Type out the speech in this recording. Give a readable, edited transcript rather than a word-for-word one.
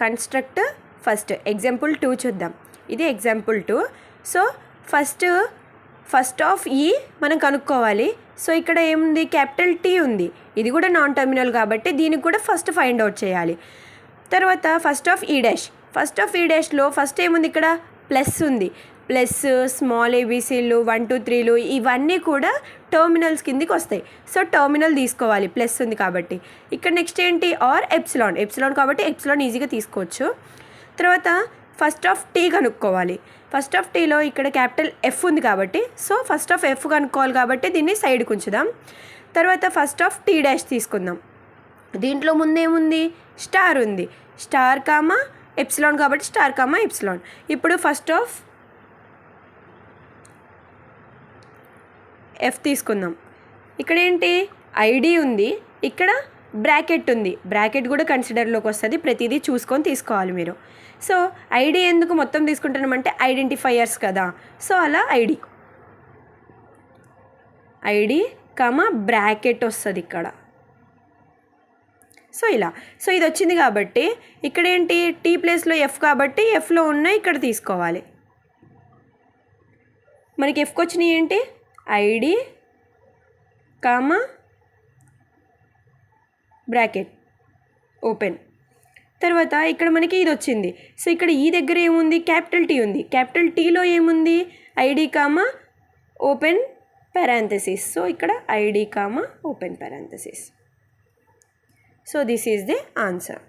Construct first example 2 చూద్దాం. ఇది example 2. So first of ఈ మనం కనుక్కోవాలి. సో ఇక్కడ ఏముంది, క్యాపిటల్ టీ ఉంది, ఇది కూడా నాన్ టర్మినల్ కాబట్టి దీనికి కూడా ఫస్ట్ ఫైండ్ అవుట్ చేయాలి. తర్వాత ఫస్ట్ ఆఫ్ ఈ డాష్లో ఫస్ట్ ఏముంది, ఇక్కడ ప్లస్ ఉంది, ప్లస్ స్మాల్ ఏబీసీలు 1 2 3లు ఇవన్నీ కూడా టర్మినల్స్ కిందికి వస్తాయి. సో టర్మినల్ తీసుకోవాలి, ప్లస్ ఉంది కాబట్టి. ఇక్కడ నెక్స్ట్ ఏంటి, ఆర్ ఎప్సిలాన్ కాబట్టి ఎప్సిలాన్ ఈజీగా తీసుకోవచ్చు. తర్వాత ఫస్ట్ ఆఫ్ టీ కనుక్కోవాలి. ఫస్ట్ ఆఫ్ టీలో ఇక్కడ క్యాపిటల్ ఎఫ్ ఉంది కాబట్టి సో ఫస్ట్ ఆఫ్ ఎఫ్ కనుక్కోవాలి కాబట్టి దీన్ని సైడ్కి ఉంచుదాం. తర్వాత ఫస్ట్ ఆఫ్ టీ డాష్ తీసుకుందాం. దీంట్లో ముందేముంది, స్టార్ ఉంది, స్టార్ కామా ఎప్సిలాన్ కాబట్టి స్టార్ కామా ఎప్సిలాన్. ఇప్పుడు ఫస్ట్ ఆఫ్ ఎఫ్ తీసుకుందాం. ఇక్కడ ఏంటి, ఐడి ఉంది, ఇక్కడ బ్రాకెట్ ఉంది, బ్రాకెట్ కూడా కన్సిడర్లోకి వస్తుంది, ప్రతిదీ చూసుకొని తీసుకోవాలి మీరు. సో ఐడి ఎందుకు మొత్తం తీసుకుంటున్నామంటే ఐడెంటిఫైయర్స్ కదా, సో అలా ఐడి కామా బ్రాకెట్ వస్తుంది ఇక్కడ. సో ఇలా, సో ఇది వచ్చింది కాబట్టి ఇక్కడ ఏంటి, టీ ప్లేస్లో ఎఫ్ కాబట్టి ఎఫ్లో ఉన్న ఇక్కడ తీసుకోవాలి. మనకి ఎఫ్కి వచ్చినాయి ఏంటి, ఐడి కామా బ్రాకెట్ ఓపెన్. తర్వాత ఇక్కడ మనకి ఇది వచ్చింది. సో ఇక్కడ ఈ దగ్గర ఏముంది, క్యాపిటల్ టీ ఉంది, క్యాపిటల్ టీలో ఏముంది, ID comma open parenthesis. So ఇక్కడ ID comma open parenthesis. So this is the answer.